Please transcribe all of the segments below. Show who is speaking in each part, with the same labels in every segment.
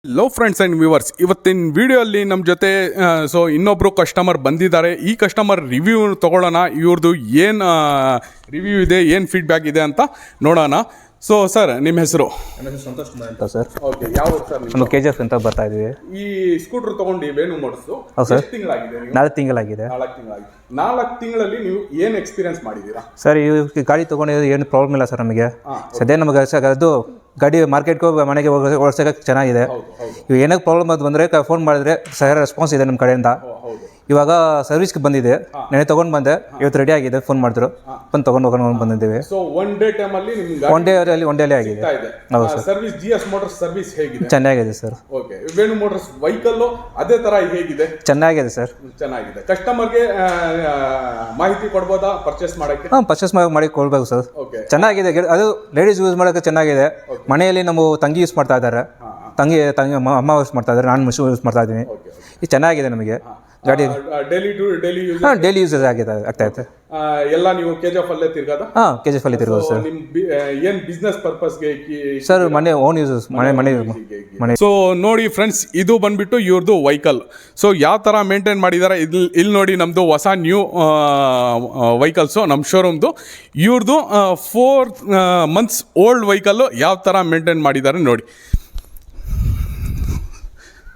Speaker 1: Low friends and viewers, ಇವತ್ತಿನ ವಿಡಿಯೋಲ್ಲಿ ನಮ್ಮ ಜೊತೆ ಇನ್ನೊಬ್ಬರು ಕಸ್ಟಮರ್ ಬಂದಿದ್ದಾರೆ. ಈ ಕಸ್ಟಮರ್ ರಿವ್ಯೂ ತೊಗೊಳ್ಳೋಣ, ಇವ್ರದ್ದು ಏನು ರಿವ್ಯೂ ಇದೆ, ಏನು ಫೀಡ್ಬ್ಯಾಕ್ ಇದೆ ಅಂತ ನೋಡೋಣ. ಸೊ ಸರ್, ನಿಮ್ಮ ಹೆಸರು?
Speaker 2: ನನ್ನ ಹೆಸರು ಸಂತೋಷ್ ಕುಮಾರ್ ಅಂತ ಸರ್.
Speaker 1: ಓಕೆ, ಯಾವ ಸರ್?
Speaker 2: ನಮ್ಮ KGF ಅಂತ ಬರ್ತಾ ಇದೀವಿ.
Speaker 1: ಈ ಸ್ಕೂಟರ್ ತೊಗೊಂಡು ವೇಣು ಮೋಟರ್ಸು ಎಷ್ಟು ತಿಂಗಳಾಗಿದೆ?
Speaker 2: 4 ತಿಂಗಳಾಗಿದೆ.
Speaker 1: 4 ತಿಂಗಳಲ್ಲಿ ನೀವು ಏನು ಎಕ್ಸ್ಪೀರಿಯನ್ಸ್ ಮಾಡಿದ್ದೀರಾ
Speaker 2: ಸರ್? ಈ ಗಾಡಿ ತೊಗೊಂಡಿದ್ದು ಏನು ಪ್ರಾಬ್ಲಮ್ ಇಲ್ಲ ಸರ್ ನಮಗೆ. ಸದ್ಯ ನಮಗೆ ಅದು ಗಾಡಿ ಮಾರ್ಕೆಟ್ಗೂ ಮನೆಗೆ ಓಡಿಸೋಕೆ ಚೆನ್ನಾಗಿದೆ. ಇವಾಗ ಏನಕ್ಕೆ ಪ್ರಾಬ್ಲಮ್ ಅದು ಬಂದರೆ ಫೋನ್ ಮಾಡಿದ್ರೆ ಸಹ ರೆಸ್ಪಾನ್ಸ್ ಇದೆ ನಮ್ಮ ಕಡೆಯಿಂದ. ಇವಾಗ ಸರ್ವಿಸ್ಗೆ ಬಂದಿದೆ, ನೆನೆ ತೊಗೊಂಡು ಬಂದೆ, ಇವತ್ತು ರೆಡಿ ಆಗಿದೆ. ಫೋನ್ ಮಾಡಿದ್ರು, ಬಂದು ತೊಗೊಂಡು ಹೋಗೋಣ ಬಂದಿದ್ದೀವಿ.
Speaker 1: ಸೊ ಒನ್ ಡೇ ಟೈಮಲ್ಲಿ
Speaker 2: ಒನ್ ಡೇಲಿ ಆಗಿದೆ. ಹೌದು sir.
Speaker 1: Service GS motors service ಹೇಗಿದೆ?
Speaker 2: ಚೆನ್ನಾಗಿದೆ sir.
Speaker 1: Okay, Venu motors vehicle ಅದೇ ತರ ಹೇಗಿದೆ?
Speaker 2: ಚೆನ್ನಾಗಿದೆ ಸರ್.
Speaker 1: ಚೆನ್ನಾಗಿದೆ. ಕಸ್ಟಮರ್ಗೆ ಮಾಹಿತಿ ಕೊಡ್ಬೋದಾ ಪರ್ಚೇಸ್ ಮಾಡಕ್ಕೆ?
Speaker 2: ಪರ್ಚೇಸ್ ಮಾಡಿ ಕೊಡ್ಬೇಕು ಸರ್.
Speaker 1: ಓಕೆ,
Speaker 2: ಚೆನ್ನಾಗಿದೆ. ಅದು ಲೇಡೀಸ್ ಯೂಸ್ ಮಾಡೋಕ್ಕೆ ಚೆನ್ನಾಗಿದೆ. ಮನೆಯಲ್ಲಿ ನಮ್ಮ ತಂಗಿ ಯೂಸ್ ಮಾಡ್ತಾ ಇದ್ದಾರೆ, ತಂಗಿ ಅಮ್ಮ ಯೂಸ್ ಮಾಡ್ತಾ ಇದ್ದಾರೆ, ನಾನು ಯೂಸ್ ಮಾಡ್ತಾ ಇದ್ದೀನಿ. ಇದು ಚೆನ್ನಾಗಿದೆ ನಮಗೆ ಗಾಡಿ. ಡೈಲಿ ಯೂಸೇಜ್ ಆಗ್ತಾ ಇದೆ.
Speaker 1: ಎಲ್ಲ ನೀವು KGF ಅಲ್ಲೇ ತಿರ್ಗಾದ?
Speaker 2: KGF ಅಲ್ಲಿ ತಿರ್ಗೋದು ಸರ್.
Speaker 1: ಏನು ಬಿಸ್ನೆಸ್ ಪರ್ಪಸ್ಗೆ
Speaker 2: ಸರ್? ಮನೆ ಓನ್ ಯೂಸಸ್, ಮನೆ.
Speaker 1: ಸೊ ನೋಡಿ ಫ್ರೆಂಡ್ಸ್, ಇದು ಬಂದ್ಬಿಟ್ಟು ಇವ್ರದ್ದು ವೆಹಿಕಲ್. ಸೊ ಯಾವ ಥರ ಮೇಂಟೈನ್ ಮಾಡಿದ್ದಾರೆ ಇಲ್ಲಿ ನೋಡಿ. ನಮ್ಮದು ಹೊಸ ನ್ಯೂ ವೆಹಿಕಲ್ಸು ನಮ್ಮ ಶೋರೂಮ್ದು. ಇವ್ರದ್ದು 4 months ಓಲ್ಡ್ ವೆಹಿಕಲ್ಲು ಯಾವ ಥರ ಮೇಂಟೈನ್ ಮಾಡಿದ್ದಾರೆ ನೋಡಿ.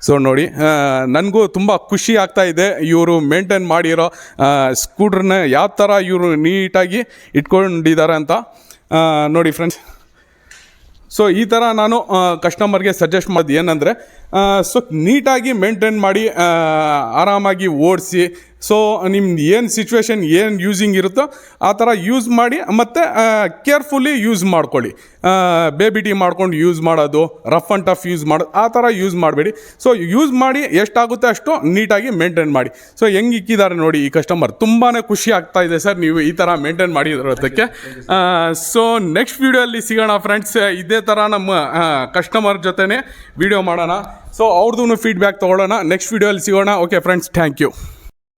Speaker 1: ಸೊ ನೋಡಿ, ನನಗೂ ತುಂಬ ಖುಷಿ ಆಗ್ತಾ ಇದೆ ಇವರು ಮೇಂಟೈನ್ ಮಾಡಿರೋ ಸ್ಕೂಟ್ರನ್ನ ಯಾವ ಥರ ಇವರು ನೀಟಾಗಿ ಇಟ್ಕೊಂಡಿದ್ದಾರೆ ಅಂತ ನೋಡಿ ಫ್ರೆಂಡ್ಸ್. ಸೊ ಈ ಥರ ನಾನು ಕಸ್ಟಮರ್ಗೆ ಸಜೆಸ್ಟ್ ಮಾಡೋದು ಏನಂದರೆ, ಸೊ ನೀಟಾಗಿ ಮೇಂಟೈನ್ ಮಾಡಿ ಆರಾಮಾಗಿ ಓಡಿಸಿ. ಸೊ ನಿಮ್ದು ಏನು ಸಿಚುವೇಶನ್, ಏನು ಯೂಸಿಂಗ್ ಇರುತ್ತೋ ಆ ಥರ ಯೂಸ್ ಮಾಡಿ, ಮತ್ತು ಕೇರ್ಫುಲ್ಲಿ ಯೂಸ್ ಮಾಡ್ಕೊಳ್ಳಿ. ಬೇಬಿ ಟೀ ಮಾಡ್ಕೊಂಡು ಯೂಸ್ ಮಾಡೋದು, ರಫ್ ಆ್ಯಂಡ್ ಟಫ್ ಯೂಸ್ ಮಾಡೋದು ಆ ಥರ ಯೂಸ್ ಮಾಡಬೇಡಿ. ಸೊ ಯೂಸ್ ಮಾಡಿ, ಎಷ್ಟಾಗುತ್ತೆ ಅಷ್ಟು ನೀಟಾಗಿ ಮೇಂಟೈನ್ ಮಾಡಿ. ಸೊ ಹೆಂಗೆ ಇಕ್ಕಿದ್ದಾರೆ ನೋಡಿ ಈ ಕಸ್ಟಮರ್. ತುಂಬಾ ಖುಷಿ ಆಗ್ತಾ ಇದೆ ಸರ್ ನೀವು ಈ ಥರ ಮೇಂಟೈನ್ ಮಾಡಿರೋದಕ್ಕೆ. ಸೊ ನೆಕ್ಸ್ಟ್ ವೀಡಿಯೋಲ್ಲಿ ಸಿಗೋಣ ಫ್ರೆಂಡ್ಸ್. ಇದೇ ಥರ ನಮ್ಮ ಕಸ್ಟಮರ್ ಜೊತೆನೇ ವಿಡಿಯೋ ಮಾಡೋಣ. ಸೊ ಅವ್ರದ್ದು ಫೀಡ್ಬ್ಯಾಕ್ ತೊಗೊಳ್ಳೋಣ. ನೆಕ್ಸ್ಟ್ ವೀಡಿಯೋಲ್ಲಿ ಸಿಗೋಣ. Okay friends, thank you.